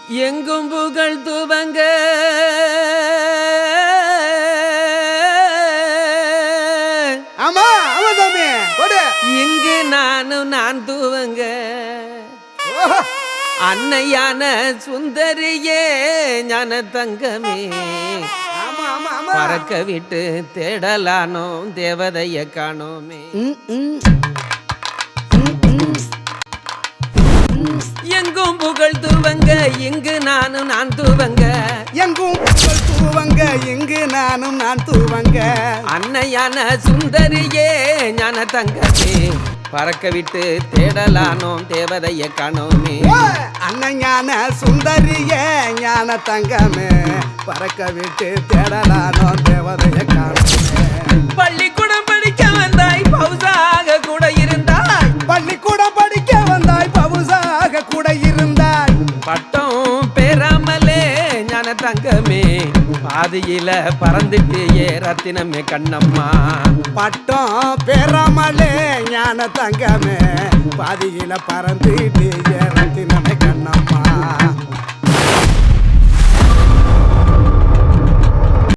எங்கும் புகழ் துவங்க ஆமா ஆமா சாமி போடு. இங்கு நான் துவங்க அன்னையான சுந்தரியே ஞான தங்கமே ஆமா ஆமா ஆமா பறக்க விட்டு தேடலானோம் தேவதைய காணோமே. எங்கும் புகழ் துவங்க இங்கு நான் துவங்க எங்கும் புகழ் துவங்க இங்கு நான் துவங்க அன்னையான சுந்தரியே ஞான தங்கமே பறக்க விட்டு தேடலானோம் தேவதைய காணோமே. அன்னையான சுந்தரியே ஞான தங்கமே பறக்க விட்டு தேடலானோ தேவதைய காணோமே. பள்ளிக்கூடம் படிக்க வந்தாய் பவுசாக கூட இருந்தாய் பள்ளிக்கூடம் படிக்க வந்தாய் பவுசாக கூட இருந்தாய் பட்டம் பெறாமலே ஞான தங்கமே பாதியில பறந்துட்டு ரத்தினமே கண்ணம்மா. பட்டம் பெறாமலே ஞான தங்கமே பாதியில பறந்துட்டு